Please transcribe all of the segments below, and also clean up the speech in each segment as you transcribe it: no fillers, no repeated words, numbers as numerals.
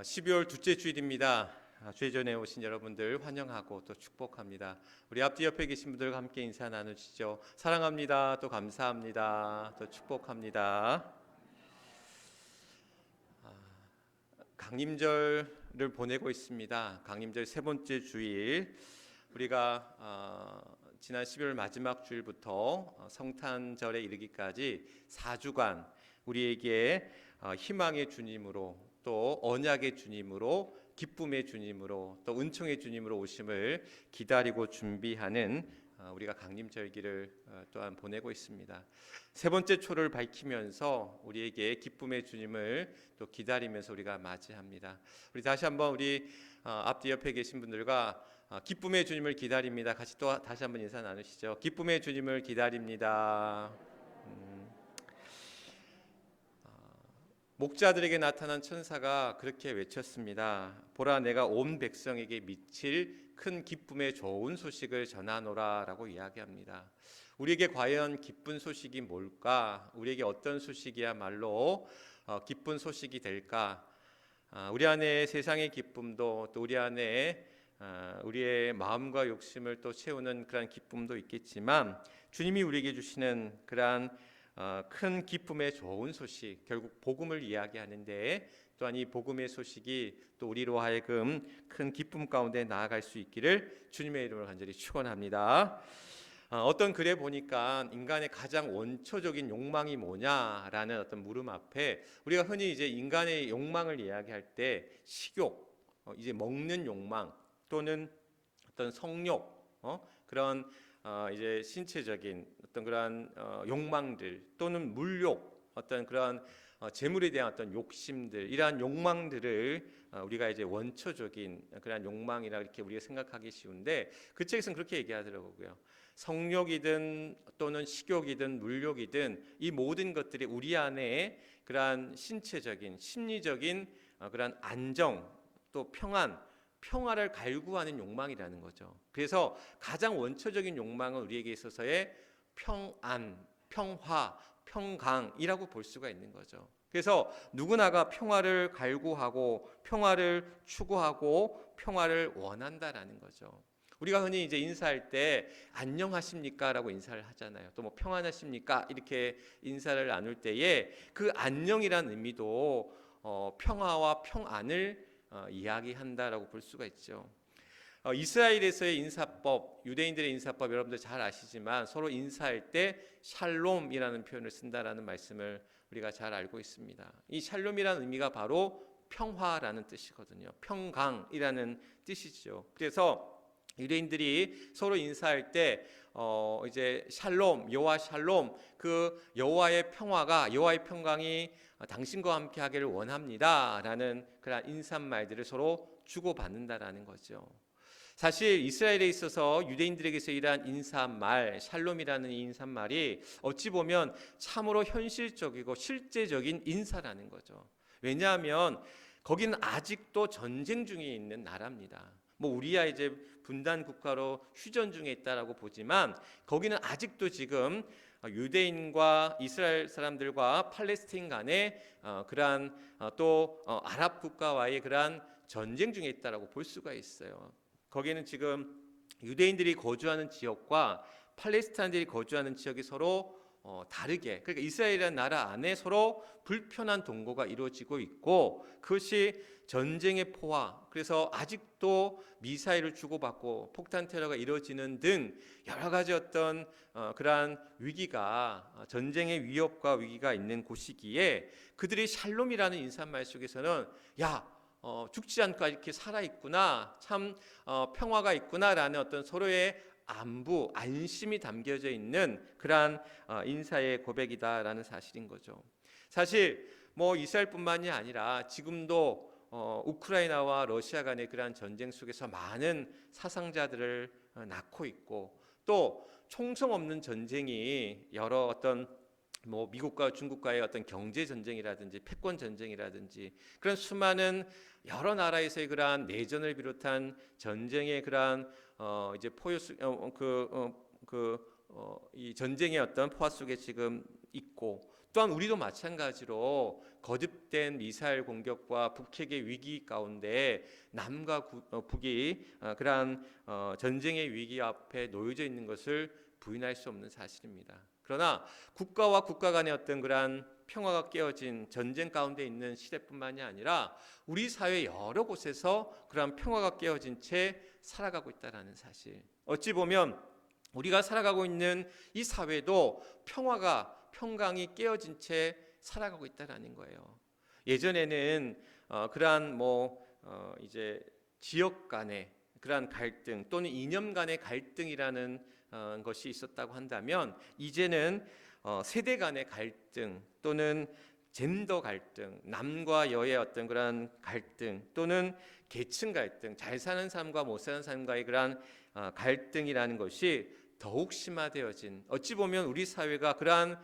12월 둘째 주일입니다. 주의 전에 오신 여러분들 환영하고 또 축복합니다. 우리 앞뒤 옆에 계신 분들과 함께 인사 나누시죠. 사랑합니다. 또 감사합니다. 또 축복합니다. 강림절을 보내고 있습니다. 강림절 세 번째 주일, 우리가 지난 12월 마지막 주일부터 성탄절에 이르기까지 4주간 우리에게 희망의 주님으로, 또 언약의 주님으로, 기쁨의 주님으로, 또 은총의 주님으로 오심을 기다리고 준비하는 우리가 강림절기를 또한 보내고 있습니다. 세 번째 초를 밝히면서 우리에게 기쁨의 주님을 또 기다리면서 우리가 맞이합니다. 우리 다시 한번 우리 앞뒤 옆에 계신 분들과 기쁨의 주님을 기다립니다. 같이 또 다시 한번 인사 나누시죠. 기쁨의 주님을 기다립니다. 목자들에게 나타난 천사가 그렇게 외쳤습니다. 보라, 내가 온 백성에게 미칠 큰 기쁨의 좋은 소식을 전하노라 라고 이야기합니다. 우리에게 과연 기쁜 소식이 뭘까? 우리에게 어떤 소식이야말로 기쁜 소식이 될까? 우리 안에 세상의 기쁨도, 또 우리 안에 우리의 마음과 욕심을 또 채우는 그런 기쁨도 있겠지만, 주님이 우리에게 주시는 그러한 큰 기쁨의 좋은 소식, 결국 복음을 이야기하는데, 또한 이 복음의 소식이 또 우리로 하여금 큰 기쁨 가운데 나아갈 수 있기를 주님의 이름으로 간절히 축원합니다. 어떤 글에 보니까 인간의 가장 원초적인 욕망이 뭐냐라는 어떤 물음 앞에 우리가 흔히 이제 인간의 욕망을 이야기할 때 식욕, 이제 먹는 욕망, 또는 어떤 성욕, 그런 이제 신체적인 어떤 그러한 욕망들, 또는 물욕, 어떤 그러한 재물에 대한 어떤 욕심들, 이러한 욕망들을 우리가 이제 원초적인 그러한 욕망이라 이렇게 우리가 생각하기 쉬운데, 그 책에서는 그렇게 얘기하더라고요. 성욕이든 또는 식욕이든 물욕이든 이 모든 것들이 우리 안에 그러한 신체적인, 심리적인 그러한 안정, 또 평화를 갈구하는 욕망이라는 거죠. 그래서 가장 원초적인 욕망은 우리에게 있어서의 평안, 평화, 평강이라고 볼 수가 있는 거죠. 그래서 누구나가 평화를 갈구하고 평화를 추구하고 평화를 원한다라는 거죠. 우리가 흔히 이제 인사할 때 안녕하십니까라고 인사를 하잖아요. 또 뭐 평안하십니까 이렇게 인사를 나눌 때에 그 안녕이란 의미도 평화와 평안을 이야기한다라고 볼 수가 있죠. 이스라엘에서의 인사법, 유대인들의 인사법 여러분들 잘 아시지만 서로 인사할 때 샬롬이라는 표현을 쓴다라는 말씀을 우리가 잘 알고 있습니다. 이 샬롬이라는 의미가 바로 평화라는 뜻이거든요. 평강이라는 뜻이죠. 그래서 유대인들이 서로 인사할 때 이제 샬롬, 여호와 샬롬, 그 여호와의 평화가, 여호와의 평강이 당신과 함께 하기를 원합니다라는 그런 인사말들을 서로 주고받는다라는 거죠. 사실 이스라엘에 있어서 유대인들에게서 이러한 인사말, 샬롬이라는 이 인사말이 어찌 보면 참으로 현실적이고 실제적인 인사라는 거죠. 왜냐하면 거기는 아직도 전쟁 중에 있는 나라입니다. 뭐 우리야 이제 분단 국가로 휴전 중에 있다라고 보지만, 거기는 아직도 지금 유대인과 이스라엘 사람들과 팔레스타인 간의 그러한 또 아랍 국가와의 그러한 전쟁 중에 있다라고 볼 수가 있어요. 거기는 지금 유대인들이 거주하는 지역과 팔레스타인들이 거주하는 지역이 서로 다르게, 그러니까 이스라엘이라는 나라 안에 서로 불편한 동거가 이루어지고 있고, 그것이 전쟁의 포화, 그래서 아직도 미사일을 주고받고 폭탄 테러가 이루어지는 등 여러 가지 어떤 그러한 위기가, 전쟁의 위협과 위기가 있는 곳이기에 그들이 샬롬이라는 인사말 속에서는 죽지 않고 이렇게 살아있구나, 참 평화가 있구나라는 어떤 서로의 안부, 안심이 담겨져 있는 그러한 인사의 고백이다라는 사실인 거죠. 사실 뭐 이스라엘뿐만이 아니라 지금도 우크라이나와 러시아 간의 그러한 전쟁 속에서 많은 사상자들을 낳고 있고, 또 총성 없는 전쟁이 여러 어떤 뭐 미국과 중국과의 어떤 경제 전쟁이라든지 패권 전쟁이라든지 그런 수많은 여러 나라에서의 그러한 내전을 비롯한 전쟁의 그러한 이제 이 전쟁의 어떤 포화 속에 지금 있고, 또한 우리도 마찬가지로 거듭된 미사일 공격과 북핵의 위기 가운데 남과 북이 그러한 전쟁의 위기 앞에 놓여져 있는 것을 부인할 수 없는 사실입니다. 그러나 국가와 국가 간의 어떤 그러한 평화가 깨어진 전쟁 가운데 있는 시대뿐만이 아니라 우리 사회 여러 곳에서 그러한 평화가 깨어진 채 살아가고 있다는 사실. 어찌 보면 우리가 살아가고 있는 이 사회도 평강이 깨어진 채 살아가고 있다는 거예요. 예전에는 그러한 이제 지역 간의 그러한 갈등 또는 이념 간의 갈등이라는 것이 있었다고 한다면 이제는 세대 간의 갈등 또는 젠더 갈등, 남과 여의 어떤 그러한 갈등 또는 계층 갈등, 잘 사는 삶과 못 사는 삶과의 그러한 갈등이라는 것이 더욱 심화되어진, 어찌 보면 우리 사회가 그러한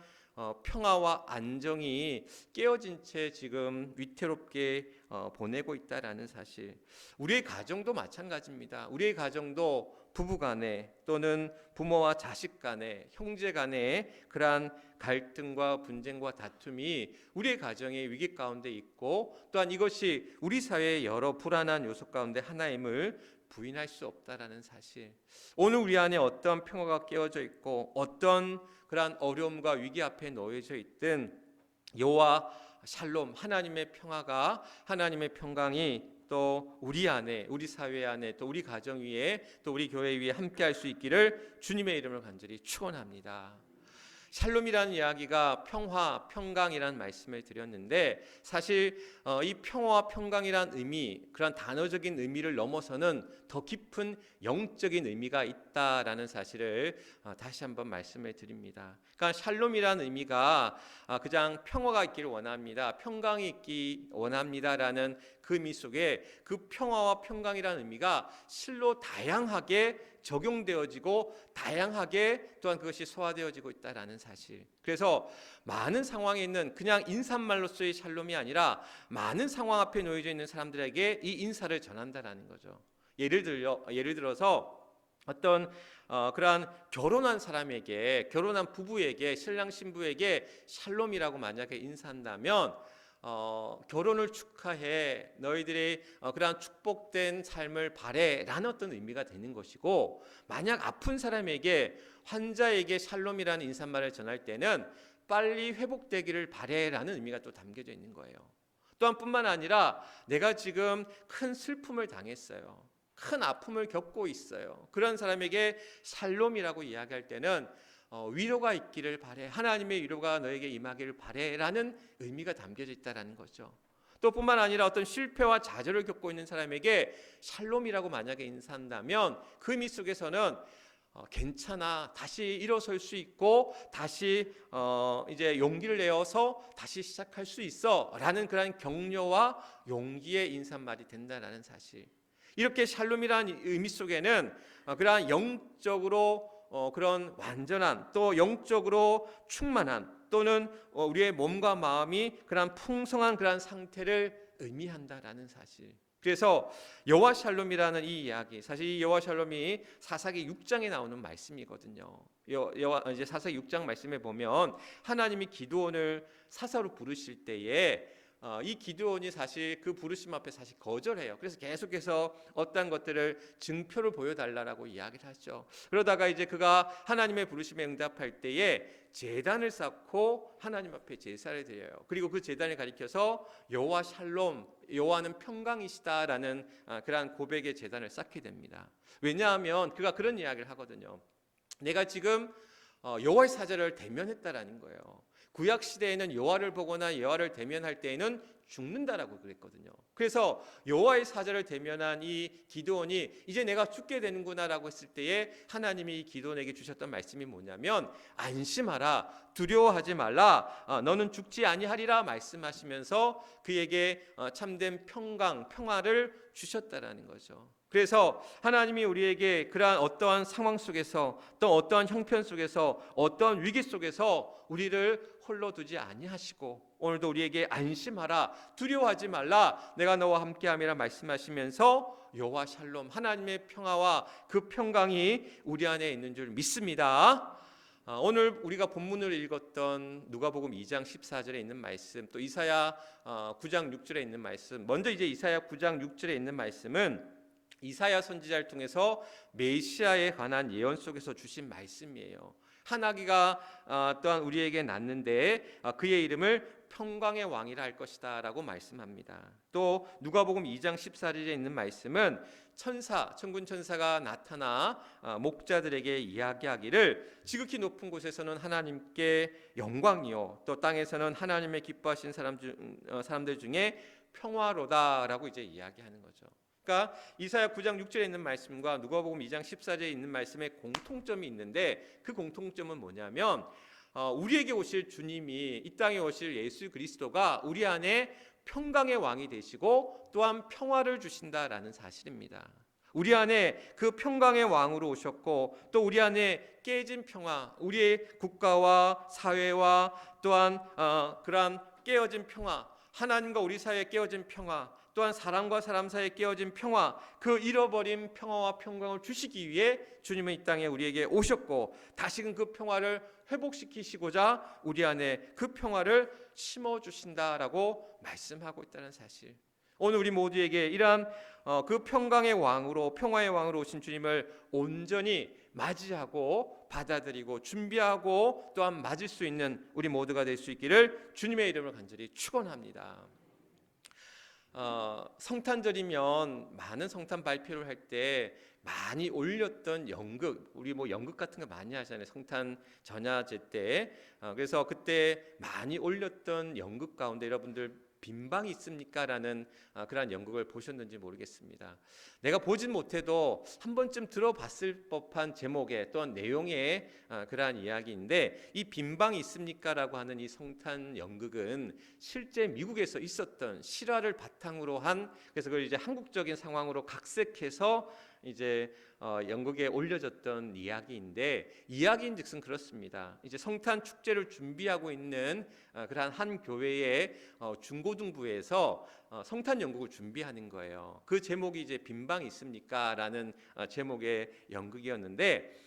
평화와 안정이 깨어진 채 지금 위태롭게 보내고 있다라는 사실. 우리의 가정도 마찬가지입니다. 우리의 가정도 부부 간에 또는 부모와 자식 간에, 형제 간에 그러한 갈등과 분쟁과 다툼이 우리의 가정의 위기 가운데 있고, 또한 이것이 우리 사회의 여러 불안한 요소 가운데 하나임을 부인할 수 없다라는 사실. 오늘 우리 안에 어떤 평화가 깨어져 있고 어떤 그러한 어려움과 위기 앞에 놓여져 있든 여호와 샬롬, 하나님의 평화가, 하나님의 평강이 또 우리 안에, 우리 사회 안에, 또 우리 가정 위에, 또 우리 교회 위에 함께할 수 있기를 주님의 이름으로 간절히 축원합니다. 샬롬이라는 이야기가 평화, 평강이라는 말씀을 드렸는데, 사실 이 평화와 평강이라는 의미, 그런 단어적인 의미를 넘어서는 더 깊은 영적인 의미가 있다라는 사실을 다시 한번 말씀을 드립니다. 그러니까 샬롬이라는 의미가 그냥 평화가 있기를 원합니다, 평강이 있기 원합니다라는 그 의미 속에 그 평화와 평강이라는 의미가 실로 다양하게 적용되어지고 다양하게 또한 그것이 소화되어지고 있다라는 사실. 그래서 많은 상황에 있는 그냥 인사말로서의 샬롬이 아니라 많은 상황 앞에 놓여져 있는 사람들에게 이 인사를 전한다라는 거죠. 예를 들어서 어떤 그러한 결혼한 사람에게, 결혼한 부부에게, 신랑 신부에게 샬롬이라고 만약에 인사한다면 결혼을 축하해, 너희들이 그러한 축복된 삶을 바래라는 어떤 의미가 되는 것이고, 만약 아픈 사람에게, 환자에게 샬롬이라는 인사말을 전할 때는 빨리 회복되기를 바래라는 의미가 또 담겨져 있는 거예요. 또한 뿐만 아니라 내가 지금 큰 슬픔을 당했어요, 큰 아픔을 겪고 있어요, 그런 사람에게 샬롬이라고 이야기할 때는 위로가 있기를 바래, 하나님의 위로가 너에게 임하기를 바래라는 의미가 담겨져 있다는 거죠. 또 뿐만 아니라 어떤 실패와 좌절을 겪고 있는 사람에게 샬롬이라고 만약에 인사한다면 그 의미 속에서는 괜찮아, 다시 일어설 수 있고 다시 이제 용기를 내어서 다시 시작할 수 있어 라는 그런 격려와 용기의 인사말이 된다는 사실. 이렇게 샬롬이라는 의미 속에는 그러한 영적으로 그런 완전한, 또 영적으로 충만한, 또는 우리의 몸과 마음이 그런 풍성한 그런 상태를 의미한다라는 사실. 그래서 여호와 샬롬이라는 이 이야기, 사실 이 여호와 샬롬이 사사기 6장에 나오는 말씀이거든요. 이제 사사기 6장 말씀에 보면 하나님이 기드온을 사사로 부르실 때에 이 기드온이 사실 그 부르심 앞에 사실 거절해요. 그래서 계속해서 어떤 것들을 증표를 보여달라고 이야기를 하죠. 그러다가 이제 그가 하나님의 부르심에 응답할 때에 제단을 쌓고 하나님 앞에 제사를 드려요. 그리고 그 제단을 가리켜서 여호와 샬롬, 여호와는 평강이시다라는 그러한 고백의 제단을 쌓게 됩니다. 왜냐하면 그가 그런 이야기를 하거든요. 내가 지금 여호와의 사자를 대면했다라는 거예요. 구약 시대에는 여호와를 보거나 여호와를 대면할 때에는 죽는다라고 그랬거든요. 그래서 여호와의 사자를 대면한 이 기드온이 이제 내가 죽게 되는구나라고 했을 때에 하나님이 기드온에게 주셨던 말씀이 뭐냐면 안심하라, 두려워하지 말라, 너는 죽지 아니하리라 말씀하시면서 그에게 참된 평화를 주셨다라는 거죠. 그래서 하나님이 우리에게 그러한 어떠한 상황 속에서, 또 어떠한 형편 속에서, 어떠한 위기 속에서 우리를 홀로 두지 아니하시고 오늘도 우리에게 안심하라, 두려워하지 말라, 내가 너와 함께함이라 말씀하시면서 여호와 샬롬, 하나님의 평화와 그 평강이 우리 안에 있는 줄 믿습니다. 오늘 우리가 본문을 읽었던 누가복음 2장 14절에 있는 말씀, 또 이사야 9장 6절에 있는 말씀, 먼저 이제 이사야 9장 6절에 있는 말씀은 이사야 선지자를 통해서 메시아에 관한 예언 속에서 주신 말씀이에요. 한 아기가 또한 우리에게 낳는데 그의 이름을 평강의 왕이라 할 것이다 라고 말씀합니다. 또 누가복음 2장 14절에 있는 말씀은 천군 천사가 나타나 목자들에게 이야기하기를 지극히 높은 곳에서는 하나님께 영광이요 또 땅에서는 하나님의 기뻐하신 사람들 중에 평화로다 라고 이제 이야기하는 거죠. 그러니까 이사야 9장 6절에 있는 말씀과 누가복음 2장 14절에 있는 말씀에 공통점이 있는데 그 공통점은 뭐냐면 우리에게 오실 주님이, 이 땅에 오실 예수 그리스도가 우리 안에 평강의 왕이 되시고 또한 평화를 주신다라는 사실입니다. 우리 안에 그 평강의 왕으로 오셨고 또 우리 안에 깨진 평화, 우리의 국가와 사회와 또한 그러한 깨어진 평화, 하나님과 우리 사이에 깨어진 평화, 또한 사람과 사람 사이에 깨어진 평화, 그 잃어버린 평화와 평강을 주시기 위해 주님은 이 땅에 우리에게 오셨고 다시금 그 평화를 회복시키시고자 우리 안에 그 평화를 심어주신다라고 말씀하고 있다는 사실. 오늘 우리 모두에게 이러한 그 평강의 왕으로, 평화의 왕으로 오신 주님을 온전히 맞이하고 받아들이고 준비하고 또한 맞을 수 있는 우리 모두가 될 수 있기를 주님의 이름을 간절히 축원합니다. 성탄절이면 많은 성탄 발표를 할 때 많이 올렸던 연극, 우리 뭐 연극 같은 거 많이 하잖아요. 성탄 전야제 때. 그래서 그때 많이 올렸던 연극 가운데 여러분들 빈방이 있습니까? 라는 그런 연극을 보셨는지 모르겠습니다. 내가 보진 못해도 한 번쯤 들어봤을 법한 제목의 또한 내용의 그러한 이야기인데, 이 빈방이 있습니까? 라고 하는 이 성탄 연극은 실제 미국에서 있었던 실화를 바탕으로 한, 그래서 그걸 이제 한국적인 상황으로 각색해서 이제 연극에 올려졌던 이야기인데, 이야기인즉슨 그렇습니다. 이제 성탄 축제를 준비하고 있는 그러한 한 교회의 중고등부에서 성탄 연극을 준비하는 거예요. 그 제목이 이제 빈방 있습니까? 라는 제목의 연극이었는데,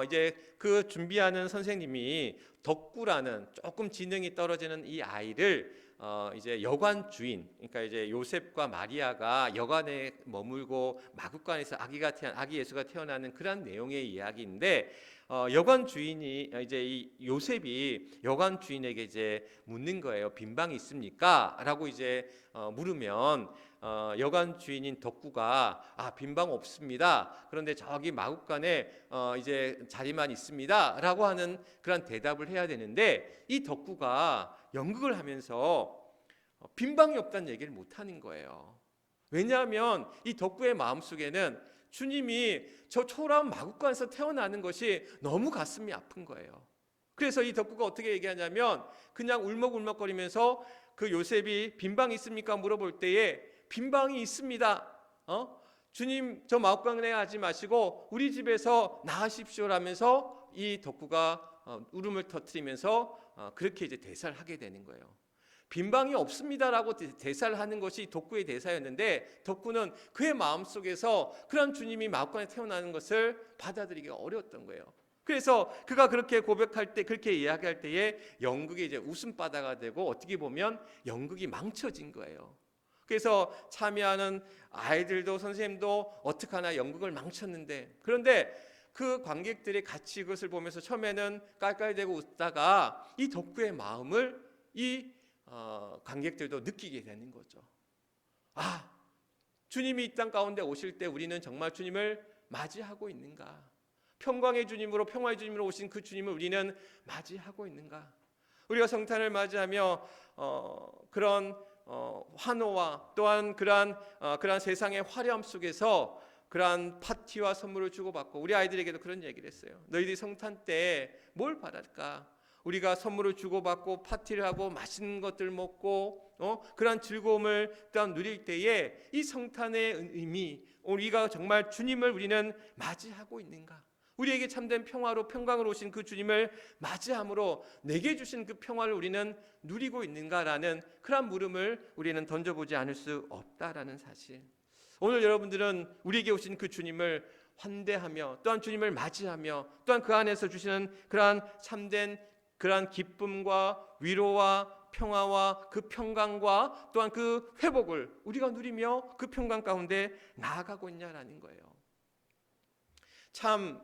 이제 그 준비하는 선생님이 덕구라는 조금 지능이 떨어지는 이 아이를 이제 여관 주인, 그러니까 이제 요셉과 마리아가 여관에 머물고 마구간에서 아기 예수가 태어나는 그런 내용의 이야기인데, 여관 주인이 이제 이 요셉이 여관 주인에게 이제 묻는 거예요. 빈방이 있습니까?라고 이제 물으면 여관 주인인 덕구가 빈방 없습니다. 그런데 저기 마구간에 이제 자리만 있습니다라고 하는 그런 대답을 해야 되는데, 이 덕구가 연극을 하면서 빈방이 없다는 얘기를 못 하는 거예요. 왜냐하면 이 덕구의 마음속에는 주님이 저 초라한 마구간에서 태어나는 것이 너무 가슴이 아픈 거예요. 그래서 이 덕구가 어떻게 얘기하냐면, 그냥 울먹울먹거리면서 그 요셉이 빈방 있습니까? 물어볼 때에 빈방이 있습니다. 주님 저 마구간에 하지 마시고 우리 집에서 나으십시오라면서 이 덕구가 울음을 터뜨리면서 그렇게 이제 대사를 하게 되는 거예요. 빈방이 없습니다라고 대사를 하는 것이 덕구의 대사였는데, 덕구는 그의 마음속에서 그런 주님이 마구간에 태어나는 것을 받아들이기가 어려웠던 거예요. 그래서 그가 그렇게 고백할 때, 그렇게 이야기할 때에 연극이 이제 웃음바다가 되고 어떻게 보면 연극이 망쳐진 거예요. 그래서 참여하는 아이들도 선생님도 어떡하나 연극을 망쳤는데, 그런데 그 관객들이 같이 그것을 보면서 처음에는 깔깔대고 웃다가 이 덕구의 마음을 이 관객들도 느끼게 되는 거죠. 주님이 이 땅 가운데 오실 때 우리는 정말 주님을 맞이하고 있는가? 평강의 주님으로, 평화의 주님으로 오신 그 주님을 우리는 맞이하고 있는가? 우리가 성탄을 맞이하며 그런 환호와 또한 그러한 세상의 화려함 속에서 그러한 파티와 선물을 주고받고, 우리 아이들에게도 그런 얘기를 했어요. 너희들이 성탄 때 뭘 바랄까? 우리가 선물을 주고받고 파티를 하고 맛있는 것들 먹고 그런 즐거움을 또한 누릴 때에 이 성탄의 의미, 우리가 정말 주님을 우리는 맞이하고 있는가? 우리에게 참된 평화로 평강으로 오신 그 주님을 맞이함으로 내게 주신 그 평화를 우리는 누리고 있는가라는 그런 물음을 우리는 던져보지 않을 수 없다라는 사실. 오늘 여러분들은 우리에게 오신 그 주님을 환대하며 또한 주님을 맞이하며 또한 그 안에서 주시는 그러한 참된 그러한 기쁨과 위로와 평화와 그 평강과 또한 그 회복을 우리가 누리며 그 평강 가운데 나아가고 있냐라는 거예요. 참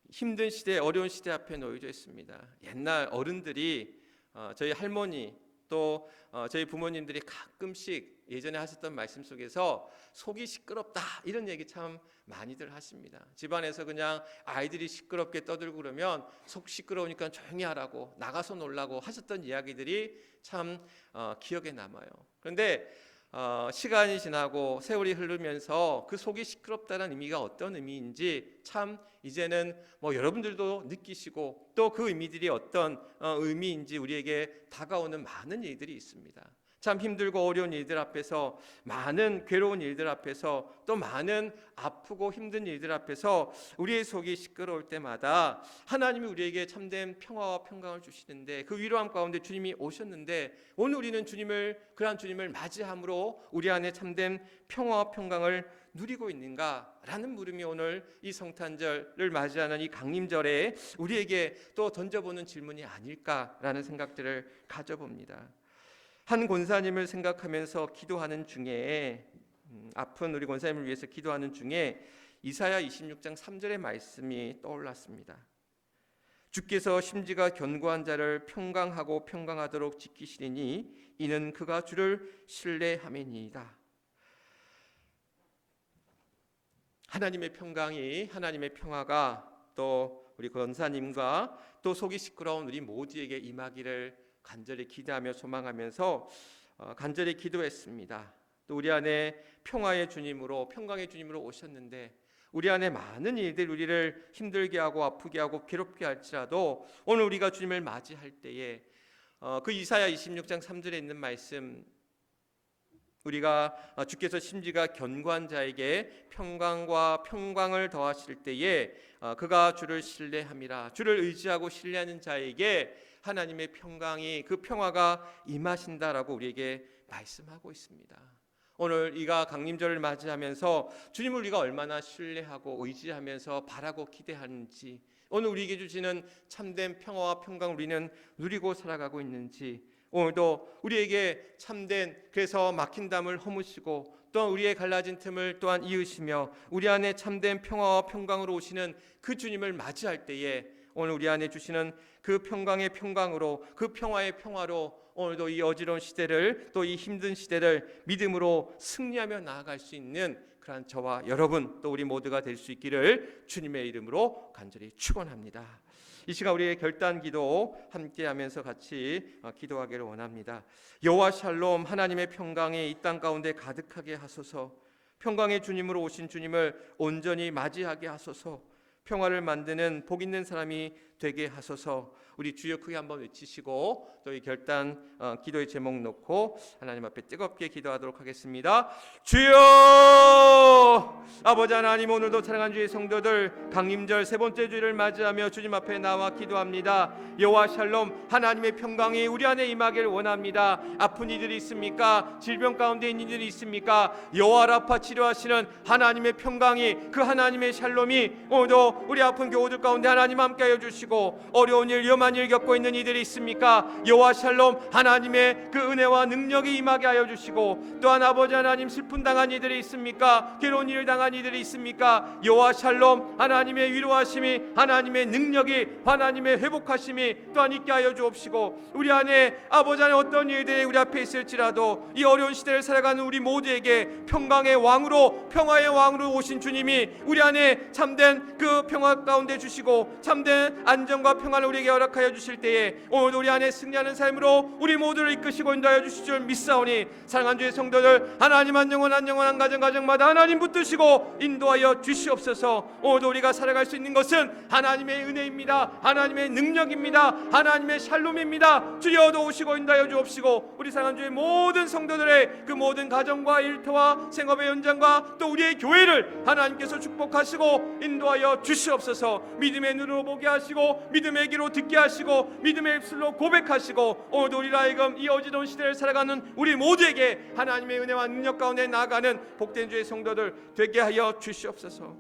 힘든 시대, 어려운 시대 앞에 놓여져 있습니다. 옛날 어른들이 저희 할머니 또 저희 부모님들이 가끔씩 예전에 하셨던 말씀 속에서 속이 시끄럽다 이런 얘기 참 많이들 하십니다. 집안에서 그냥 아이들이 시끄럽게 떠들고 그러면 속 시끄러우니까 조용히 하라고 나가서 놀라고 하셨던 이야기들이 참 기억에 남아요. 그런데 시간이 지나고 세월이 흐르면서 그 속이 시끄럽다는 의미가 어떤 의미인지 참 이제는 여러분들도 느끼시고 또 그 의미들이 어떤 의미인지 우리에게 다가오는 많은 일들이 있습니다. 참 힘들고 어려운 일들 앞에서, 많은 괴로운 일들 앞에서, 또 많은 아프고 힘든 일들 앞에서 우리의 속이 시끄러울 때마다 하나님이 우리에게 참된 평화와 평강을 주시는데, 그 위로함 가운데 주님이 오셨는데 오늘 우리는 그러한 주님을 맞이함으로 우리 안에 참된 평화와 평강을 누리고 있는가라는 물음이 오늘 이 성탄절을 맞이하는 이 강림절에 우리에게 또 던져보는 질문이 아닐까라는 생각들을 가져봅니다. 한 권사님을 생각하면서 기도하는 중에, 아픈 우리 권사님을 위해서 기도하는 중에 이사야 26장 3절의 말씀이 떠올랐습니다. 주께서 심지가 견고한 자를 평강하고 평강하도록 지키시리니 이는 그가 주를 신뢰함이니이다. 하나님의 평강이, 하나님의 평화가 또 우리 권사님과 또 속이 시끄러운 우리 모두에게 임하기를 간절히 기대하며 소망하면서 간절히 기도했습니다. 또 우리 안에 평화의 주님으로, 평강의 주님으로 오셨는데 우리 안에 많은 일들 우리를 힘들게 하고 아프게 하고 괴롭게 할지라도 오늘 우리가 주님을 맞이할 때에 그 이사야 26장 3절에 있는 말씀, 우리가 주께서 심지가 견고한 자에게 평강과 평강을 더하실 때에 그가 주를 신뢰함이라. 주를 의지하고 신뢰하는 자에게 하나님의 평강이, 그 평화가 임하신다라고 우리에게 말씀하고 있습니다. 오늘 이가 강림절을 맞이하면서 주님을 우리가 얼마나 신뢰하고 의지하면서 바라고 기대하는지, 오늘 우리에게 주시는 참된 평화와 평강을 우리는 누리고 살아가고 있는지, 오늘도 우리에게 참된, 그래서 막힌 담을 허무시고 또 우리의 갈라진 틈을 또한 이으시며 우리 안에 참된 평화와 평강으로 오시는 그 주님을 맞이할 때에 오늘 우리 안에 주시는 그 평강의 평강으로, 그 평화의 평화로 오늘도 이 어지러운 시대를, 또 이 힘든 시대를 믿음으로 승리하며 나아갈 수 있는 그러한 저와 여러분, 또 우리 모두가 될 수 있기를 주님의 이름으로 간절히 축원합니다. 이 시간 우리의 결단 기도 함께하면서 같이 기도하기를 원합니다. 여호와 샬롬, 하나님의 평강이 이 땅 가운데 가득하게 하소서. 평강의 주님으로 오신 주님을 온전히 맞이하게 하소서. 평화를 만드는 복 있는 사람이 되게 하소서. 우리 주여 크게 한번 외치시고 또 이 결단 기도의 제목 놓고 하나님 앞에 뜨겁게 기도하도록 하겠습니다. 주여! 아버지 하나님, 오늘도 사랑하는 주의 성도들 강림절 세 번째 주일을 맞이하며 주님 앞에 나와 기도합니다. 여호와 샬롬, 하나님의 평강이 우리 안에 임하길 원합니다. 아픈 이들이 있습니까? 질병 가운데 있는 이들이 있습니까? 여호와 라파 치료하시는 하나님의 평강이, 그 하나님의 샬롬이 오늘도 우리 아픈 교우들 가운데 하나님 함께하여 주시고, 어려운 일, 위험한 일 겪고 있는 이들이 있습니까? 여호와 샬롬, 하나님의 그 은혜와 능력이 임하게 하여 주시고, 또한 아버지 하나님 슬픔 당한 이들이 있습니까? 괴로운 일 당한 이들이 있습니까? 여호와 샬롬, 하나님의 위로하심이, 하나님의 능력이, 하나님의 회복하심이 또한 있게 하여 주옵시고, 우리 안에 아버지 하나님 어떤 일들이 우리 앞에 있을지라도 이 어려운 시대를 살아가는 우리 모두에게 평강의 왕으로, 평화의 왕으로 오신 주님이 우리 안에 참된 그 평화 가운데 주시고 참된 안정과 평안을 우리에게 허락하여 주실 때에 오늘 우리 안에 승리하는 삶으로 우리 모두를 이끄시고 인도하여 주실 줄 믿사오니, 사랑하는 주의 성도들, 하나님 한 영혼 한 영혼 한 가정 가정마다 하나님 붙드시고 인도하여 주시옵소서. 오늘도 우리가 살아갈 수 있는 것은 하나님의 은혜입니다. 하나님의 능력입니다. 하나님의 샬롬입니다. 주여도 오시고 인도하여 주옵시고, 우리 사랑하는 주의 모든 성도들의 그 모든 가정과 일터와 생업의 현장과 또 우리의 교회를 하나님께서 축복하시고 인도하여 주시옵소서. 믿음의 눈으로 보게 하시고 믿음의 귀로 듣게 하시고 믿음의 입술로 고백하시고, 오늘도 우리로 하여금 이 어지러운 시대를 살아가는 우리 모두에게 하나님의 은혜와 능력 가운데 나아가는 복된 주의 성도들 되게 하여 주시옵소서.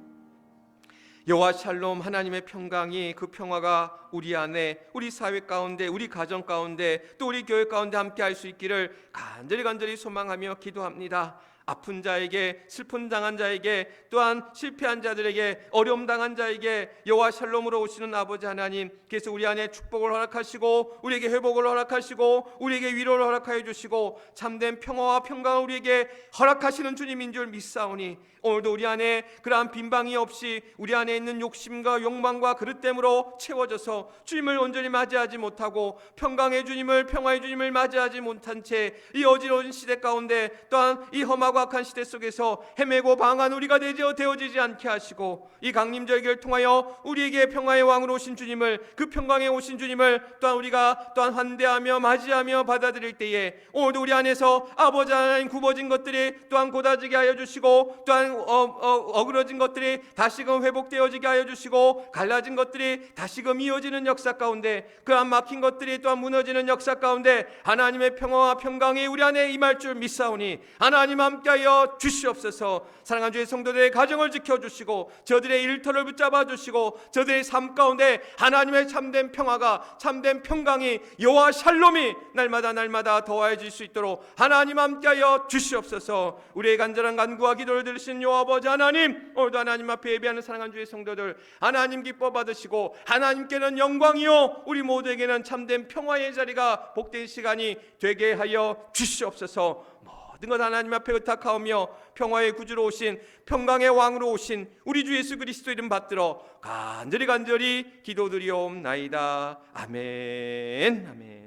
여호와 샬롬 하나님의 평강이, 그 평화가 우리 안에, 우리 사회 가운데, 우리 가정 가운데, 또 우리 교회 가운데 함께 할 수 있기를 간절히 소망하며 기도합니다. 아픈 자에게, 슬픔 당한 자에게, 또한 실패한 자들에게, 어려움 당한 자에게 여호와 샬롬으로 오시는 아버지 하나님께서 우리 안에 축복을 허락하시고, 우리에게 회복을 허락하시고, 우리에게 위로를 허락하여 주시고, 참된 평화와 평강을 우리에게 허락하시는 주님인 줄 믿사오니, 오늘도 우리 안에 그러한 빈방이 없이 우리 안에 있는 욕심과 욕망과 그릇됨으로 채워져서 주님을 온전히 맞이하지 못하고, 평강의 주님을, 평화의 주님을 맞이하지 못한 채 이 어지러운 시대 가운데, 또한 이 험하고 악한 시대 속에서 헤매고 방황한 우리가 되어지지 않게 하시고, 이 강림절기를 통하여 우리에게 평화의 왕으로 오신 주님을, 그 평강에 오신 주님을 또한 우리가 또한 환대하며 맞이하며 받아들일 때에, 오늘도 우리 안에서 아버지 하나님 굽어진 것들이 또한 곧아지게 하여 주시고, 또한 어그러진 것들이 다시금 회복되어지게 하여 주시고, 갈라진 것들이 다시금 이어지는 역사 가운데, 그한 막힌 것들이 또한 무너지는 역사 가운데 하나님의 평화와 평강이 우리 안에 임할 줄 믿사오니 하나님 함께하여 주시옵소서. 사랑하는 주의 성도들의 가정을 지켜주시고, 저들의 일터를 붙잡아 주시고, 저들의 삶 가운데 하나님의 참된 평화가, 참된 평강이, 여호와 샬롬이 날마다 더하여질 수 있도록 하나님 함께하여 주시옵소서. 우리의 간절한 간구와 기도를 들으신 여호와 아버지 하나님, 오늘도 하나님 앞에 예배하는 사랑하는 주의 성도들 하나님 기뻐 받으시고, 하나님께는 영광이요 우리 모두에게는 참된 평화의 자리가 복된 시간이 되게 하여 주시옵소서. 모든 것 하나님 앞에 의탁하오며 평화의 구주로 오신, 평강의 왕으로 오신 우리 주 예수 그리스도 이름 받들어 간절히 기도드리옵나이다. 아멘. 아멘.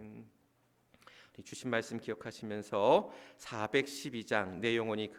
주신 말씀 기억하시면서 412장 내 영혼이